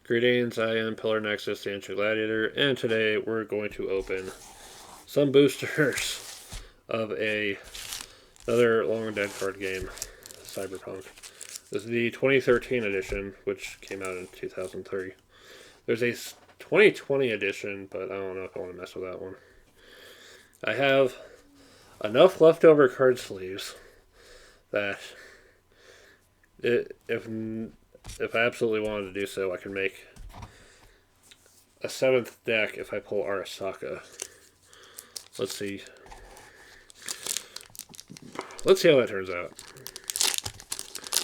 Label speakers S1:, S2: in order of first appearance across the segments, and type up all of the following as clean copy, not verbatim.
S1: Greetings, I am Pillar Nexus, the Ancient Gladiator, and today we're going to open some boosters of another long dead card game, Cyberpunk. This is the 2013 edition, which came out in 2003. There's a 2020 edition, but I don't know if I want to mess with that one. I have enough leftover card sleeves that if I absolutely wanted to do so, I can make a seventh deck if I pull Arasaka. Let's see. Let's see how that turns out.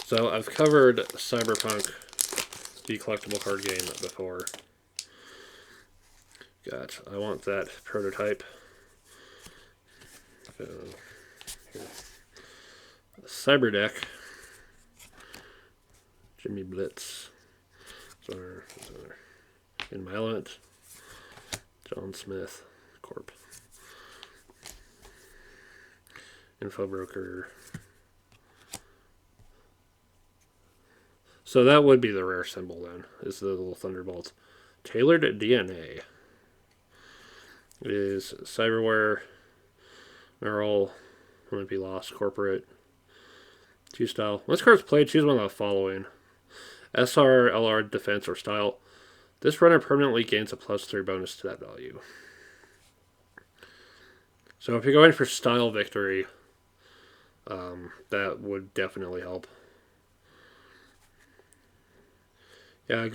S1: So I've covered Cyberpunk, the collectible card game, before. I want that prototype. Cyber deck. Jimmy Blitz. In my element. John Smith. Corp. Info broker. So that would be the rare symbol then, is the little thunderbolt. Tailored DNA. It is cyberware, neural, wouldn't be lost, corporate. 2 style. Once card's played, choose one of the following. SR, LR, defense, or style. This runner permanently gains a +3 bonus to that value. So if you're going for style victory, that would definitely help. Yeah,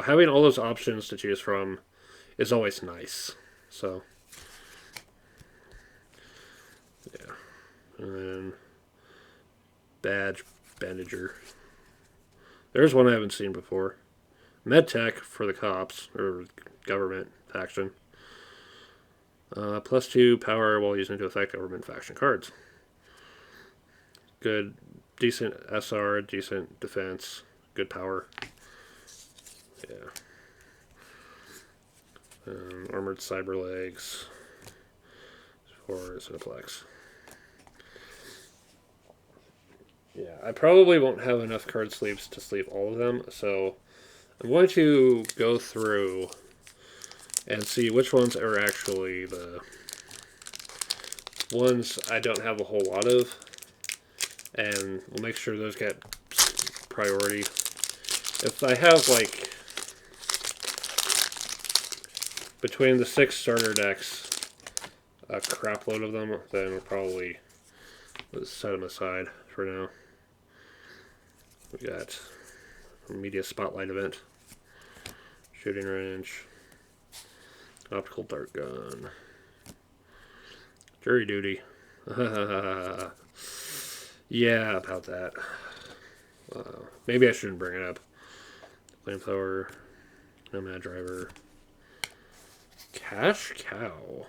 S1: having all those options to choose from is always nice. So, yeah. And then badge, bandager. There's one I haven't seen before. MedTech for the cops, or government faction. +2 power while using to affect government faction cards. Good, decent SR, decent defense, good power. Yeah. Armored cyber legs for Cineplex. Yeah, I probably won't have enough card sleeves to sleeve all of them, so I'm going to go through and see which ones are actually the ones I don't have a whole lot of, and we'll make sure those get priority. If I have, like, between the 6 starter decks, a crap load of them, then we'll probably set them aside for now. We got a media spotlight event, shooting range, optical dart gun, jury duty. Yeah, about that. Maybe I shouldn't bring it up. Flamethrower, nomad driver, cash cow,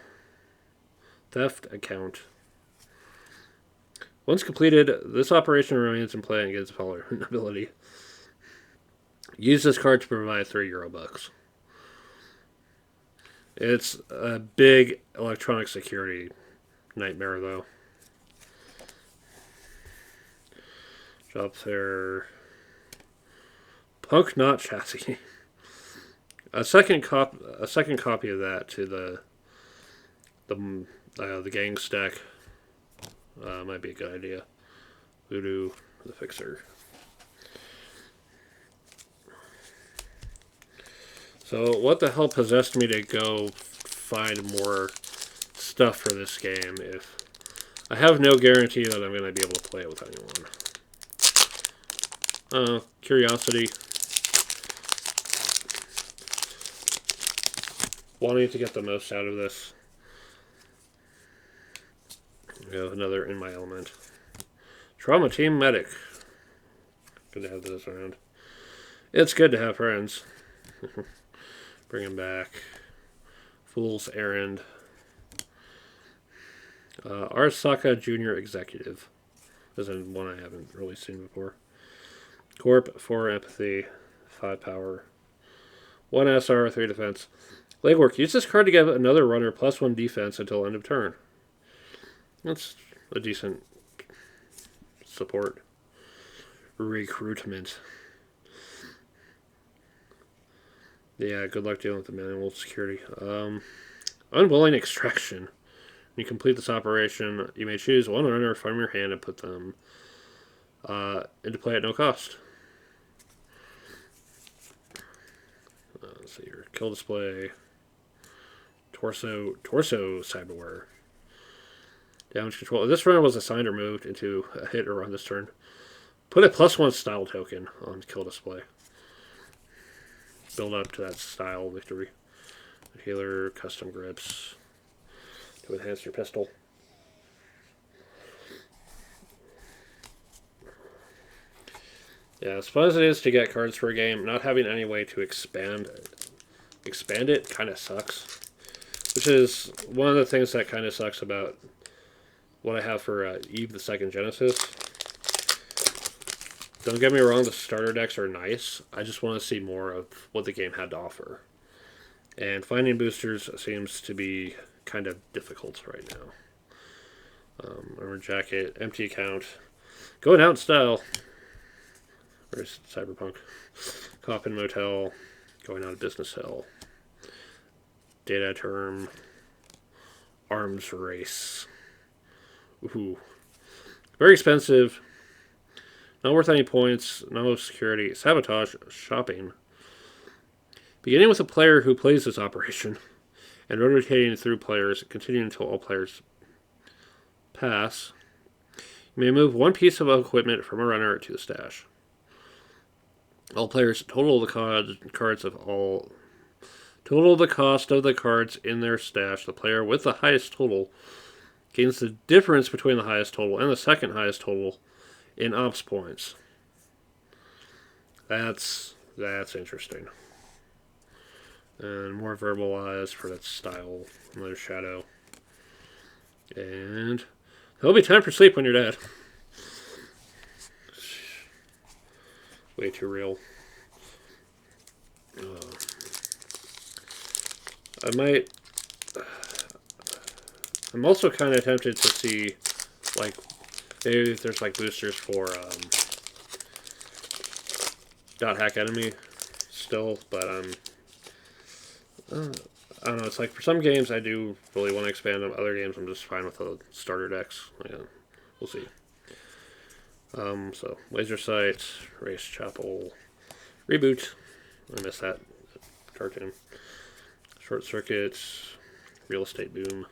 S1: theft account. Once completed, this operation remains in play and gets vulnerability. Use this card to provide €3 bucks. It's a big electronic security nightmare, though. Job fair. Punk Knot chassis. A second copy of that to the gang stack might be a good idea. Voodoo, the fixer. So what the hell possessed me to go find more stuff for this game if I have no guarantee that I'm going to be able to play it with anyone? Curiosity. Wanting to get the most out of this. We have another in my element. Trauma Team Medic. Good to have this around. It's good to have friends. Bring him back. Fool's Errand. Arasaka Junior Executive. This is one I haven't really seen before. Corp, 4 empathy, 5 power. 1 SR, 3 defense. Legwork. Use this card to give another runner +1 defense until end of turn. That's a decent support. Recruitment. Yeah, good luck dealing with the manual security. Unwilling extraction. When you complete this operation, you may choose one runner from your hand and put them into play at no cost. Let's see here. Kill display. Torso cyberware. Damage control. If this runner was assigned or moved into a hit or run this turn, put a +1 style token on kill display. Build up to that style victory. Healer, custom grips to enhance your pistol. Yeah, as fun as it is to get cards for a game, not having any way to expand it kind of sucks. Which is one of the things that kind of sucks about what I have for Eve the Second Genesis. Don't get me wrong, the starter decks are nice. I just want to see more of what the game had to offer. And finding boosters seems to be kind of difficult right now. Armor jacket, empty account. Going out in style. Where's Cyberpunk? Coffin Motel. Going out of business hell. Data term. Arms race. Ooh. Very expensive. Not worth any points. No security. Sabotage. Shopping. Beginning with a player who plays this operation, and rotating through players, continuing until all players pass. You may move one piece of equipment from a runner to the stash. All players total the cards of all. Total the cost of the cards in their stash. The player with the highest total gains the difference between the highest total and the second highest total in ops points. That's interesting. And more verbalized for that style. Another shadow. And there'll be time for sleep when you're dead. Way too real. I'm also kind of tempted to see, like, maybe if there's like boosters for Dot Hack Enemy still, but I don't know. It's like for some games I do really want to expand them. Other games I'm just fine with the starter decks. Yeah, we'll see. So Laser Sight, Race Chapel, Reboot. I missed that cartoon. Short Circuit, Real Estate Boom.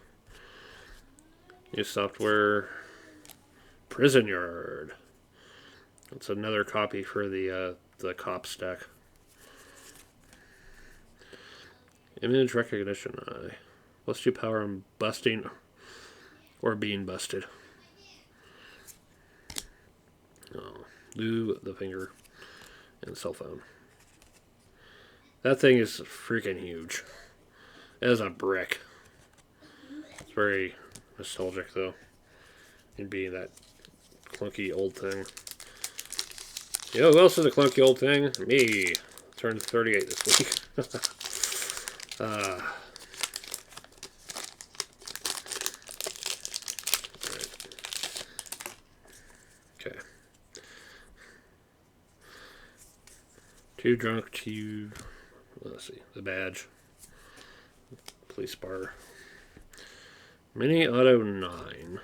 S1: New software, Prison Yard. That's another copy for the Cops deck. Image recognition eye. Plus 2 power on busting or being busted. Oh, Lou the finger and cell phone. That thing is freaking huge. It is a brick. It's very nostalgic though, in being that clunky old thing. You know who else is a clunky old thing? Me. Turned 38 this week. Right. Okay. Too drunk to... Let's see. The badge. Police bar. Mini Auto 9.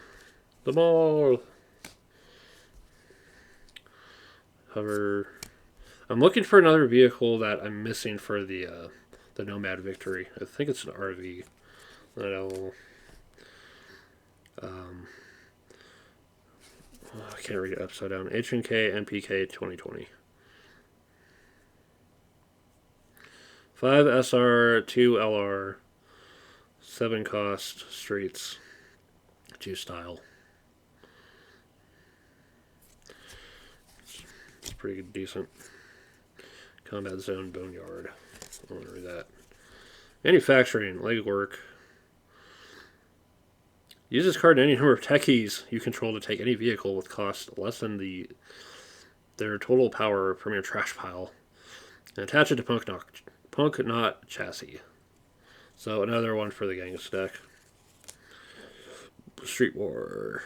S1: The mall. Hover. I'm looking for another vehicle that I'm missing for the Nomad Victory. I think it's an RV. I can't read it upside down. H&K NPK 2020. 5 SR, 2 LR, 7 cost, streets, 2 style. It's pretty decent. Combat Zone Boneyard. I want to read that. Manufacturing, legwork. Use this card in any number of techies you control to take any vehicle with cost less than their total power from your trash pile and attach it to Punk Knot chassis. So another one for the Genghis deck. Street War.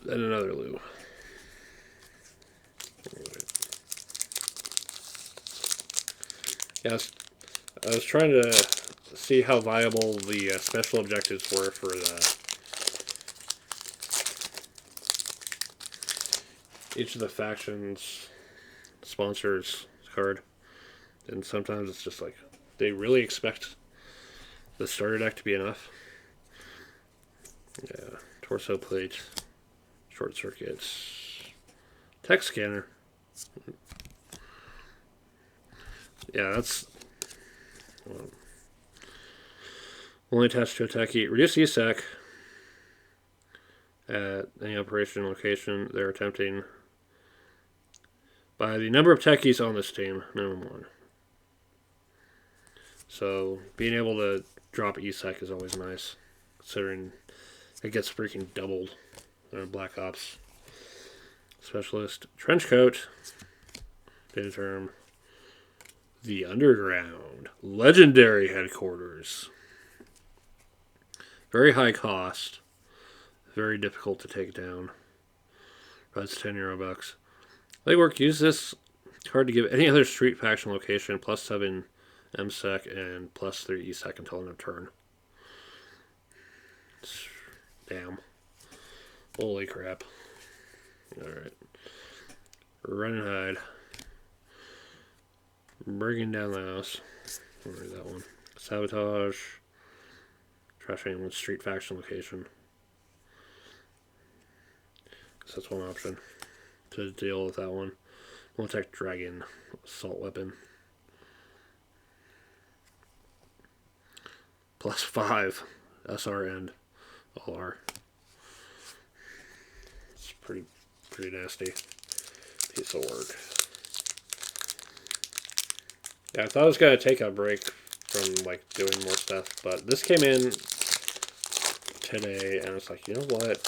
S1: And another Lou. Yeah, I was trying to see how viable the special objectives were for each of the factions sponsors card, and sometimes it's just like they really expect the starter deck to be enough. Yeah, torso plate, short circuits, tech scanner. Yeah, that's only attached to a techie. Reduce ESEC at any operation location they're attempting by the number of techies on this team, minimum one. So being able to drop ESEC is always nice, considering it gets freaking doubled in a Black Ops specialist. Trench coat, data term. The Underground, legendary headquarters. Very high cost, very difficult to take down. That's 10 euro bucks. Legwork, use this card to give any other street faction location plus 7 MSEC and plus 3 ESEC until end of turn. Damn. Holy crap. Alright. Run and hide. Bringing down the house. Where's that one? Sabotage. Trash anyone's street faction location. So that's one option to deal with that one. Multi-tech dragon. Assault weapon. Plus 5. SR and LR. It's pretty nasty piece of work. Yeah, I thought I was going to take a break from like doing more stuff, but this came in today and I was like, you know what?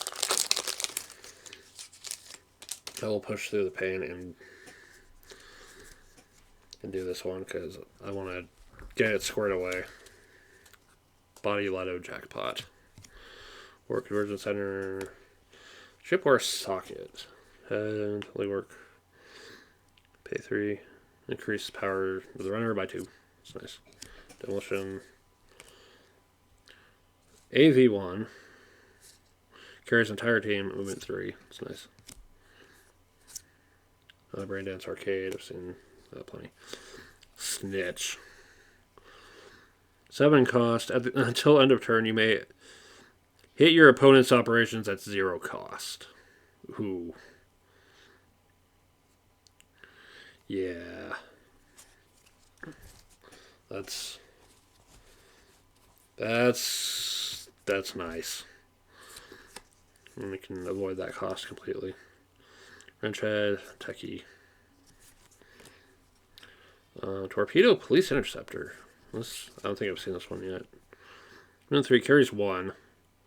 S1: I will push through the pain and do this one because I want to get it squared away. Body Lotto Jackpot. Or Conversion Center. Shipware Socket. And work. Pay 3. Increase power of the runner by 2. That's nice. Demolition. AV1. Carries entire team. Movement 3. That's nice. Braindance Arcade. I've seen plenty. Snitch. 7 cost. Until end of turn, you may hit your opponent's operations at 0 cost. Ooh. Yeah. That's nice. And we can avoid that cost completely. Wrench head, techie. Torpedo Police Interceptor. I don't think I've seen this one yet. Minute 3 carries 1.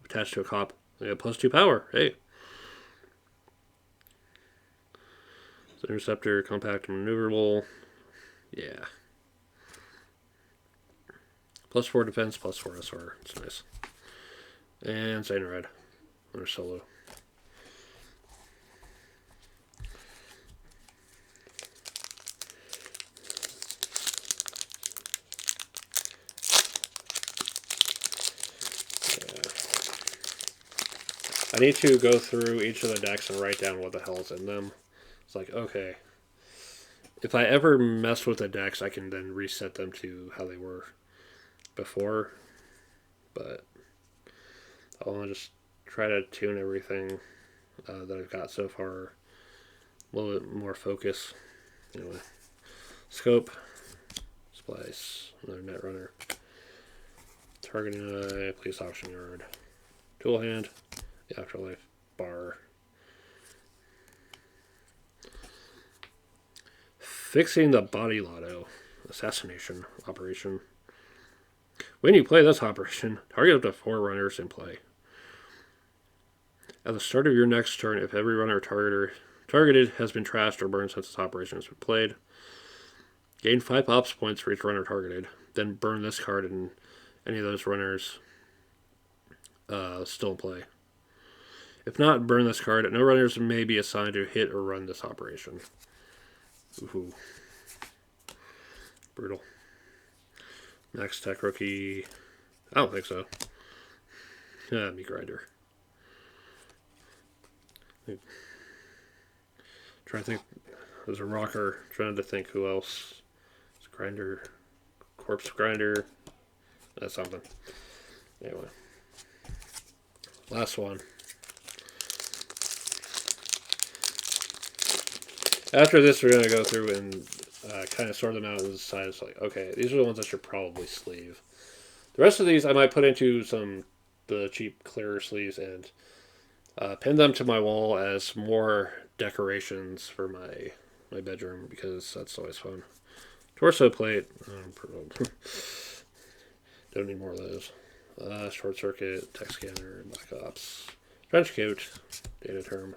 S1: Attached to a cop. They got plus 2 power. Hey. It's interceptor, compact, and maneuverable. Yeah. Plus 4 defense, plus 4 SR. It's nice. And Saint Red. Under solo. I need to go through each of the decks and write down what the hell's in them. It's like, okay, if I ever mess with the decks, I can then reset them to how they were before. But I want to just try to tune everything that I've got so far a little bit more focus. Anyway, scope, splice, another net runner, targeting eye, police auction yard, tool hand. Afterlife bar. Fixing the Body Lotto assassination operation. When you play this operation, target up to 4 runners in play. At the start of your next turn, if every runner targeted has been trashed or burned since this operation has been played, gain 5 ops points for each runner targeted. Then burn this card and any of those runners still in play. If not, burn this card. No runners may be assigned to hit or run this operation. Ooh. Brutal. Max Tech rookie. I don't think so. Yeah, me grinder. Trying to think. There's a rocker. Trying to think who else. It's grinder. Corpse grinder. That's something. Anyway. Last one. After this, we're going to go through and kind of sort them out and decide, it's like, okay, these are the ones I should probably sleeve. The rest of these I might put into the cheap clearer sleeves and pin them to my wall as more decorations for my bedroom, because that's always fun. Torso plate. Don't need more of those. Short circuit, tech scanner, black ops, trench coat, data term.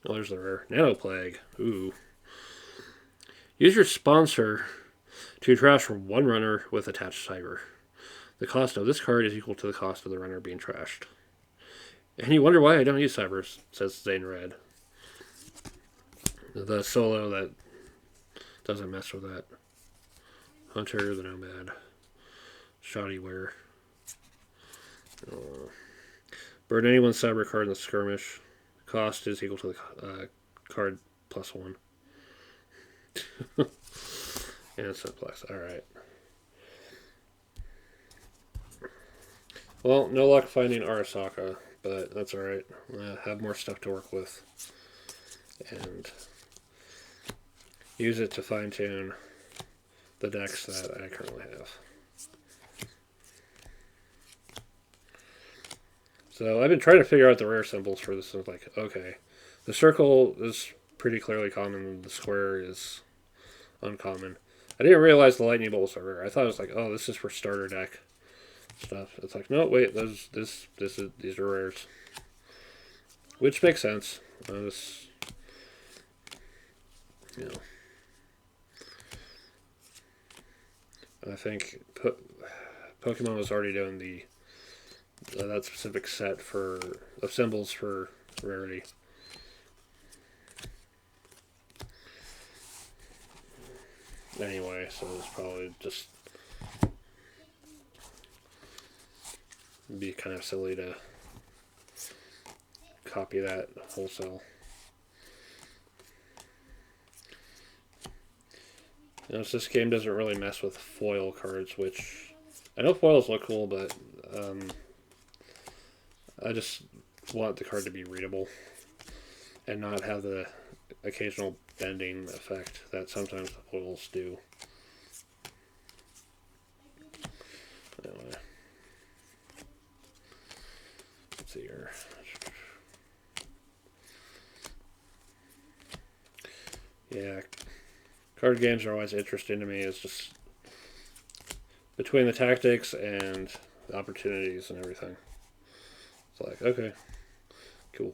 S1: Oh, there's the rare. Nanoplague. Ooh. Use your sponsor to trash one runner with attached cyber. The cost of this card is equal to the cost of the runner being trashed. And you wonder why I don't use cyber, says Zane Red. The solo that doesn't mess with that. Hunter, the Nomad. Shoddy Wear. Burn anyone's cyber card in the skirmish. Cost is equal to the card plus one. And it's simplex. Alright. Well, no luck finding Arasaka, but that's alright. I have more stuff to work with. And use it to fine tune the decks that I currently have. So I've been trying to figure out the rare symbols for this. I was like, okay, the circle is pretty clearly common, and the square is uncommon. I didn't realize the lightning bolts are rare. I thought it was like, oh, this is for starter deck stuff. It's like, no, wait, these are rares, which makes sense. This, you know, I think Pokemon was already doing that specific set of symbols for rarity. Anyway, so it's probably just be kind of silly to copy that wholesale. Notice this game doesn't really mess with foil cards, which I know foils look cool, but I just want the card to be readable and not have the occasional bending effect that sometimes the foils do. Anyway, let's see here. Yeah, card games are always interesting to me. It's just between the tactics and the opportunities and everything. It's like, okay, cool.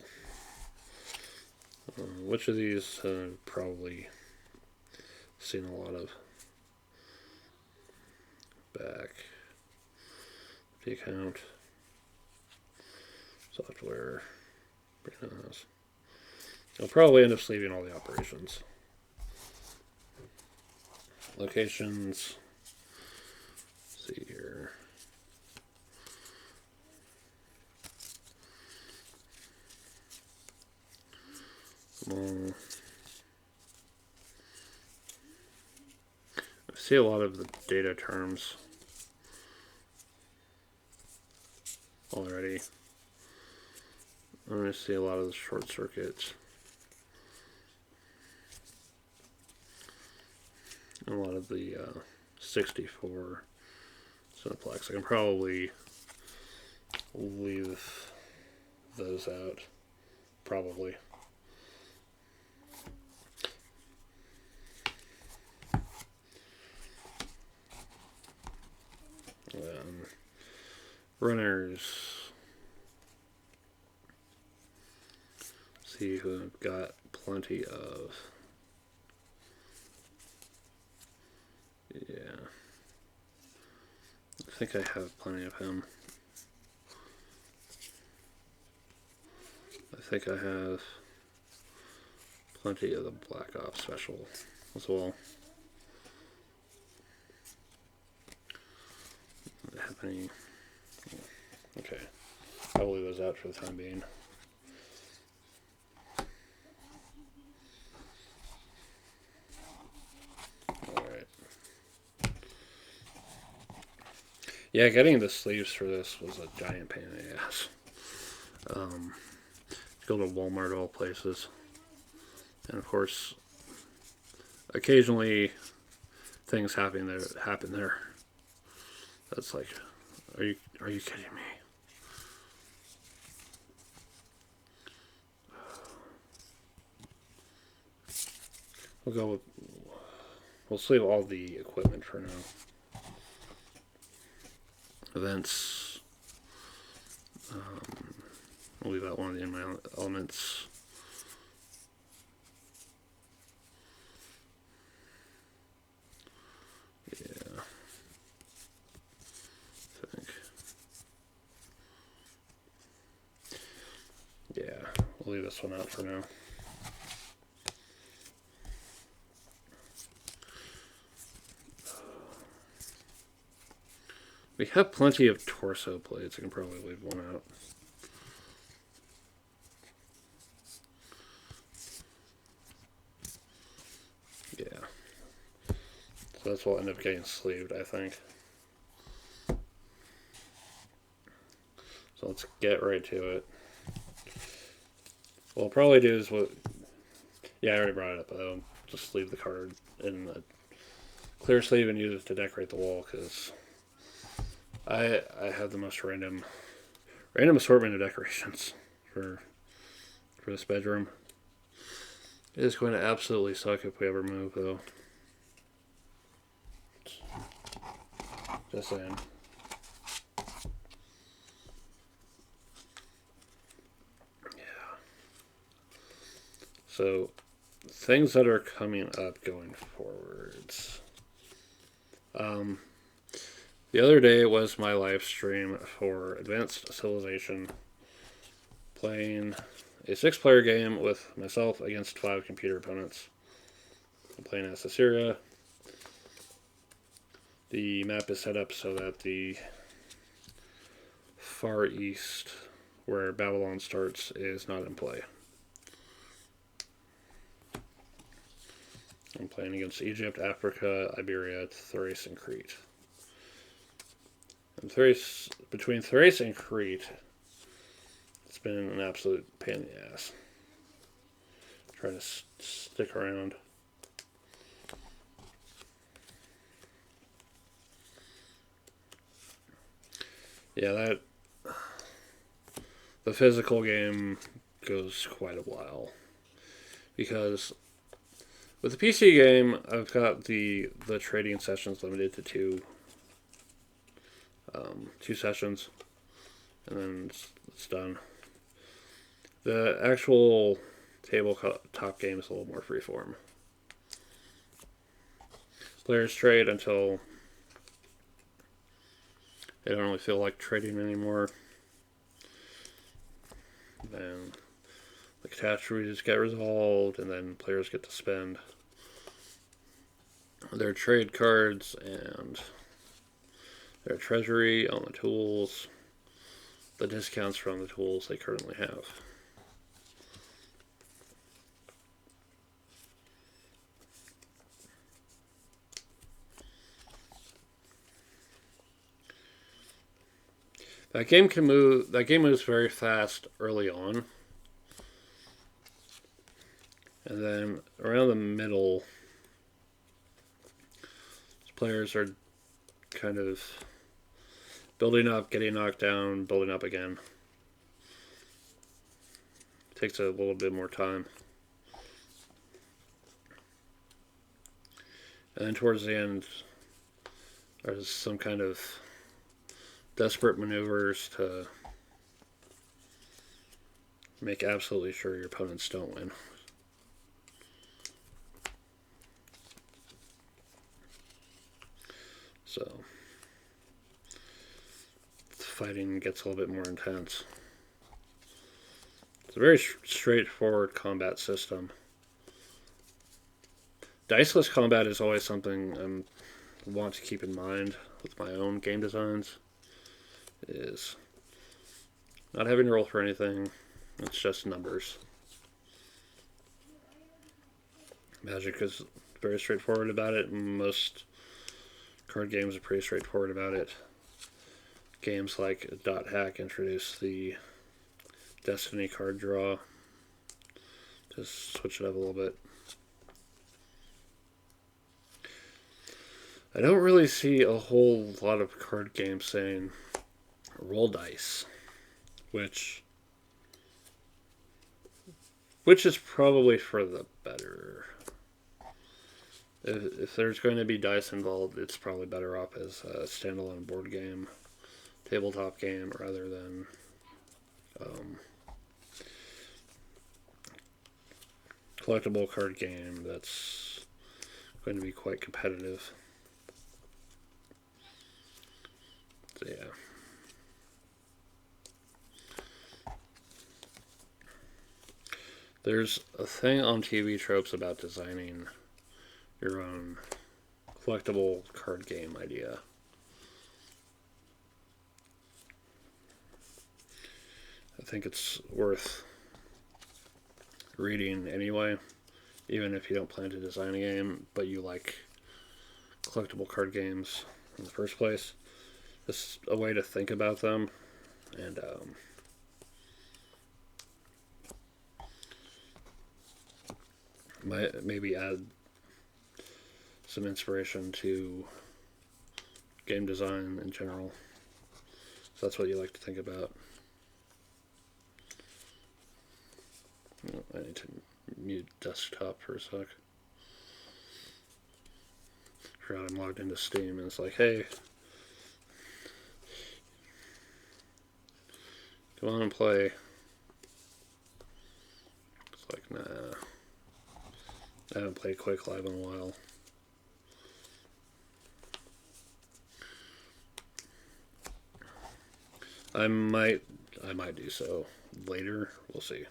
S1: Which of these I've probably seen a lot of? Back. The account. Software. I'll probably end up sleeving all the operations. Locations. Let's see here. I see a lot of the data terms already. I'm going to see a lot of the short circuits. And a lot of the 64 Cineplex. I can probably leave those out. Probably. Runners. See who I've got plenty of. Yeah. I think I have plenty of him. I think I have plenty of the Black Ops special as well. have any. Okay. I'll leave those out for the time being. Alright. Yeah, getting the sleeves for this was a giant pain in the ass. Go to Walmart, of all places. And of course, occasionally things happen there. That's like, are you kidding me? We'll save all the equipment for now. Events. I'll leave out one of the in-my elements. Yeah. I think. Yeah, we'll leave this one out for now. We have plenty of torso plates. I can probably leave one out. Yeah. So that's what will end up getting sleeved, I think. So let's get right to it. What we'll probably do is yeah, I already brought it up. I'll just leave the card in the clear sleeve and use it to decorate the wall, because I have the most random assortment of decorations for this bedroom. It is going to absolutely suck if we ever move, though. Just saying. Yeah. So, things that are coming up going forwards. The other day was my live stream for Advanced Civilization, playing a 6-player game with myself against 5 computer opponents. I'm playing as Assyria. The map is set up so that the far east, where Babylon starts, is not in play. I'm playing against Egypt, Africa, Iberia, Thrace, and Crete. And between Thrace and Crete, it's been an absolute pain in the ass. Trying to stick around. Yeah, the physical game goes quite a while, because with the PC game, I've got the trading sessions limited to two sessions, and then it's done. The actual tabletop game is a little more freeform. Players trade until they don't really feel like trading anymore. Then the catastrophes get resolved, and then players get to spend their trade cards and their treasury on the tools, the discounts from the tools they currently have. That game moves very fast early on, and then around the middle, players are kind of building up, getting knocked down, building up again. It takes a little bit more time. And then towards the end, there's some kind of desperate maneuvers to make absolutely sure your opponents don't win. So, the fighting gets a little bit more intense. It's a very straightforward combat system. Diceless combat is always something I want to keep in mind with my own game designs. is not having to roll for anything. It's just numbers. Magic is very straightforward about it. Most card games are pretty straightforward about it. Games like Dot Hack introduce the Destiny card draw. Just switch it up a little bit. I don't really see a whole lot of card games saying roll dice, which is probably for the better. If there's going to be dice involved, it's probably better off as a standalone board game, tabletop game, rather than collectible card game that's going to be quite competitive. So, yeah. There's a thing on TV tropes about designing your own collectible card game idea. I think it's worth reading anyway, even if you don't plan to design a game, but you like collectible card games in the first place. It's a way to think about them, and maybe add some inspiration to game design in general. So that's what you like to think about. I need to mute desktop for a sec. Forgot I'm logged into Steam, and it's like, hey, come on and play. It's like, nah. I haven't played Quake Live in a while. I might do so later. We'll see.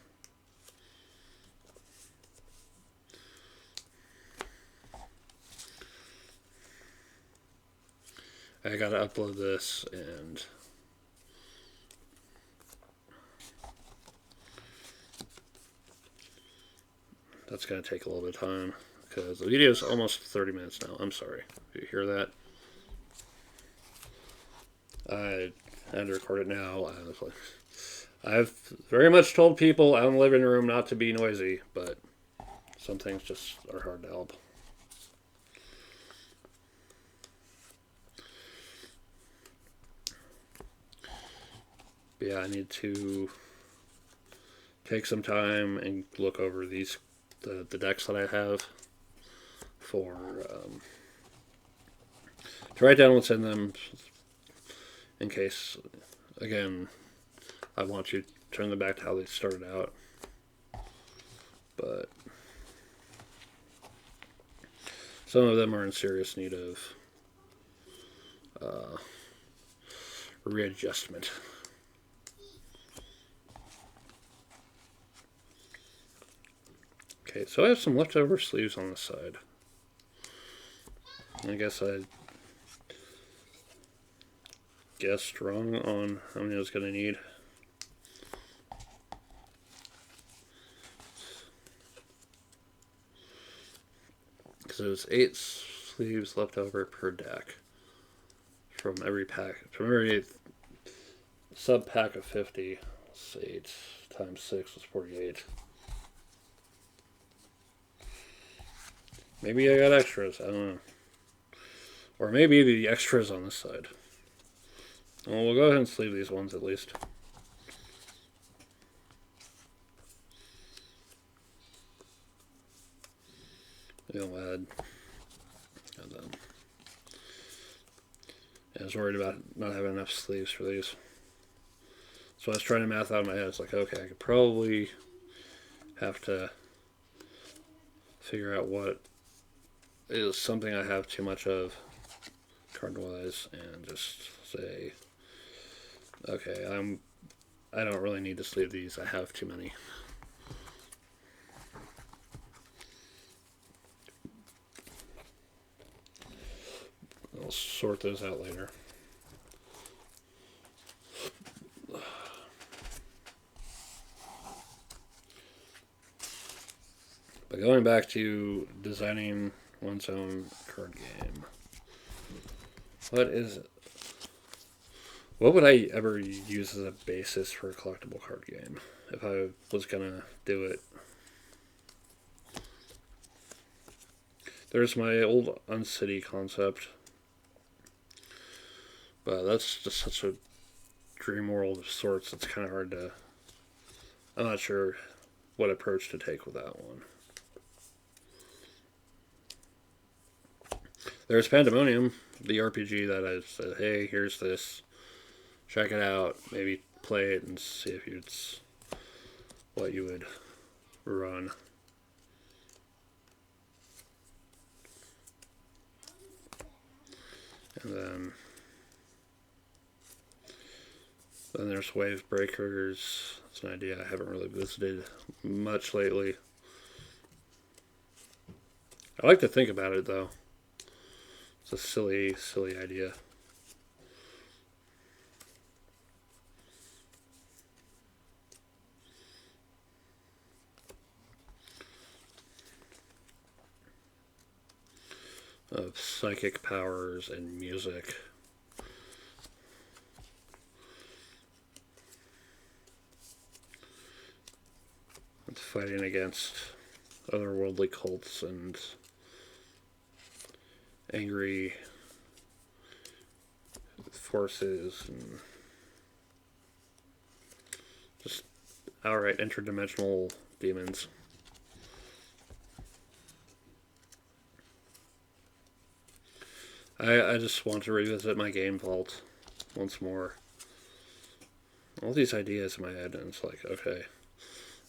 S1: I gotta upload this, and that's gonna take a little bit of time because the video is almost 30 minutes now. I'm sorry. Do you hear that? I had to record it now. I've very much told people out in the living room not to be noisy, but some things just are hard to help. But yeah, I need to take some time and look over the decks that I have for to write down what's in them, in case, again, I want to turn them back to how they started out. But some of them are in serious need of readjustment. Okay, so I have some leftover sleeves on the side. I guess I guessed wrong on how many I was going to need. Because there's 8 sleeves left over per deck from every pack, from every sub pack of 50. Let's see, 8 times 6 is 48. Maybe I got extras, I don't know. Or maybe the extras on this side. Well, we'll go ahead and sleeve these ones at least. We'll add them. I was worried about not having enough sleeves for these. So I was trying to math out in my head. It's like, okay, I could probably have to figure out what is something I have too much of card-wise, and just say, okay, I don't really need to sleeve these. I have too many. I'll sort those out later. But going back to designing one's own card game, what is what would I ever use as a basis for a collectible card game if I was gonna do it? There's my old Uncity concept, but that's just such a dream world of sorts. It's kind of hard to. I'm not sure what approach to take with that one. There's Pandemonium, the RPG that I said, hey, here's this. Check it out. Maybe play it and see if it's what you would run. And then there's Wave Breakers. It's an idea I haven't really visited much lately. I like to think about it though. It's a silly, silly idea. Of psychic powers and music. It's fighting against otherworldly cults and angry forces and just outright interdimensional demons. I just want to revisit my game vault once more. All these ideas in my head, and it's like, okay,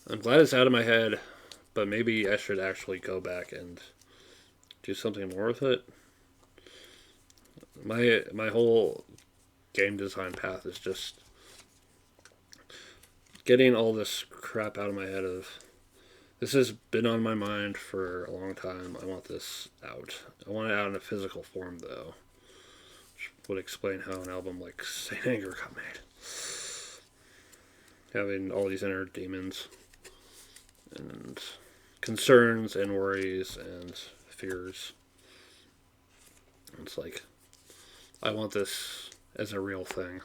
S1: I'm glad it's out of my head, but maybe I should actually go back and do something more with it. My whole game design path is just getting all this crap out of my head of this has been on my mind for a long time. I want this out. I want it out in a physical form, though, which would explain how an album like Saint Anger got made. Having all these inner demons and concerns and worries and fears. It's like, I want this as a real thing.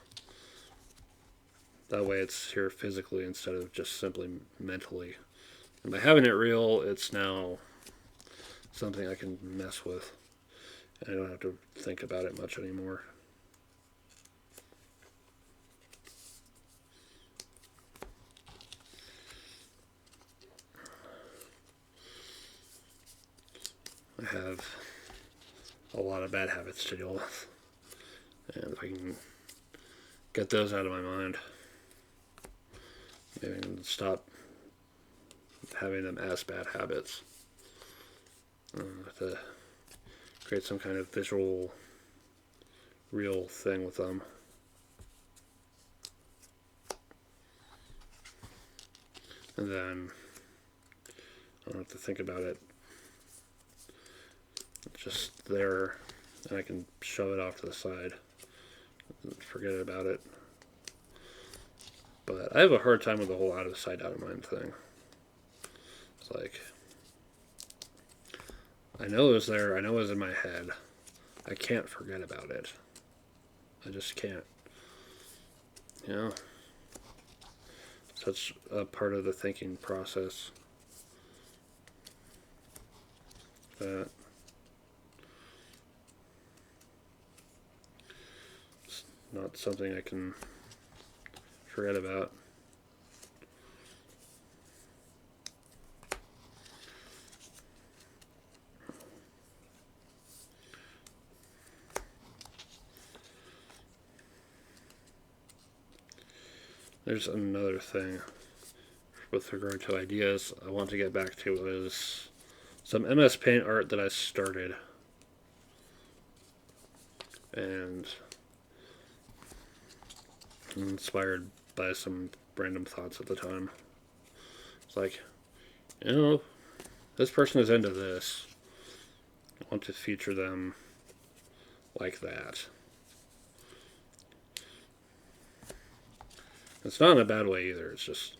S1: That way it's here physically instead of just simply mentally. And by having it real, it's now something I can mess with. And I don't have to think about it much anymore. I have a lot of bad habits to deal with. And if I can get those out of my mind, maybe I can stop having them as bad habits. To create some kind of visual, real thing with them. And then I don't have to think about it. It's just there, and I can shove it off to the side and forget about it. But I have a hard time with the whole out of sight, out of mind thing. It's like, I know it was there, I know it was in my head. I can't forget about it. I just can't. You know? Such a part of the thinking process that it's not something I can forget about. There's another thing with regard to ideas I want to get back to is some MS Paint art that I started. And inspired by some random thoughts at the time. It's like, you know, this person is into this. I want to feature them like that. It's not in a bad way either. It's just,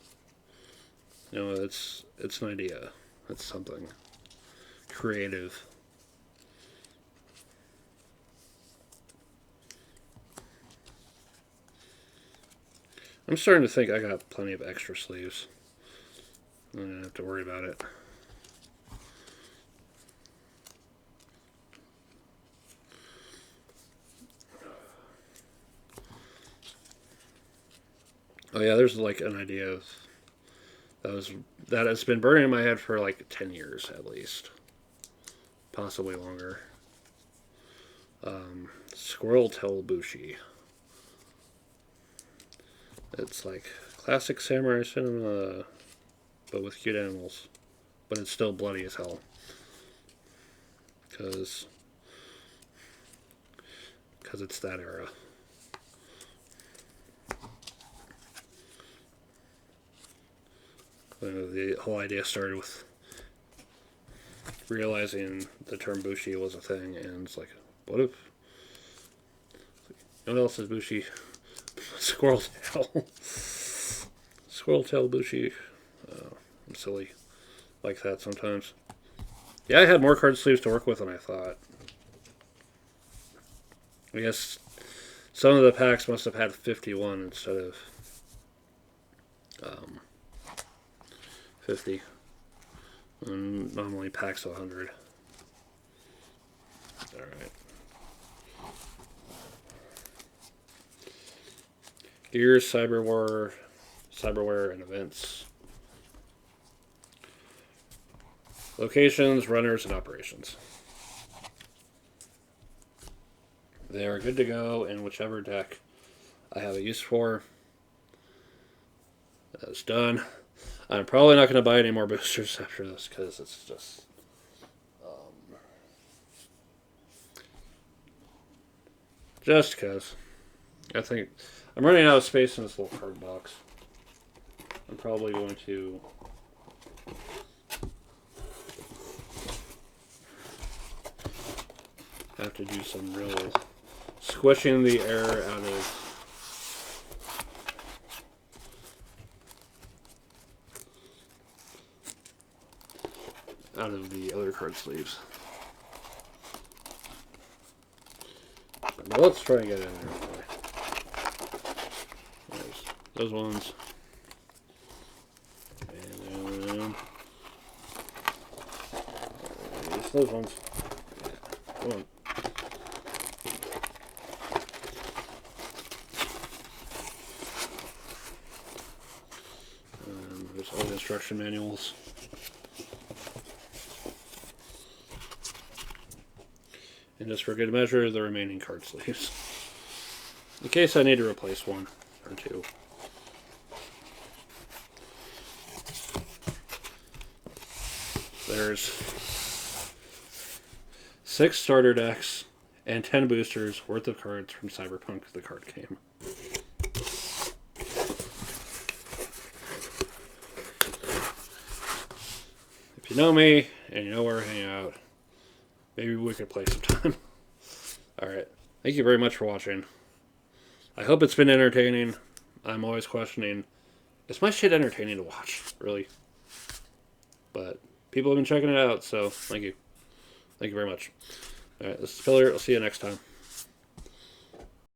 S1: you know, it's an idea. That's something creative. I'm starting to think I got plenty of extra sleeves. I don't have to worry about it. Oh yeah, there's like an idea of that has been burning in my head for like 10 years at least, possibly longer. Squirrel tail bushi. It's like classic samurai cinema, but with cute animals. But it's still bloody as hell. Because it's that era. The whole idea started with realizing the term bushi was a thing, and it's like, what if... What else is bushi? Squirrel tail. Squirrel tail bushi. I'm silly like that sometimes. Yeah, I had more card sleeves to work with than I thought. I guess some of the packs must have had 51 instead of 50. And normally packs 100. Alright. Gears, cyberware, and events. Locations, runners, and operations. They are good to go in whichever deck I have a use for. That's done. I'm probably not going to buy any more boosters after this because it's just... just because. I think I'm running out of space in this little card box. I'm probably going to... have to do some real squishing the air out of the other card sleeves. But let's try and get in there. There's those ones. And then there's those ones. Yeah. Come on. There's all the instruction manuals. And just for good measure, the remaining card sleeves. In case I need to replace one or two. There's 6 starter decks and 10 boosters worth of cards from Cyberpunk, the card game. If you know me and you know where I hang out, maybe we could play sometime. Alright. Thank you very much for watching. I hope it's been entertaining. I'm always questioning, is my shit entertaining to watch? Really? But people have been checking it out, so thank you. Thank you very much. Alright, this is Pillar. I'll see you next time.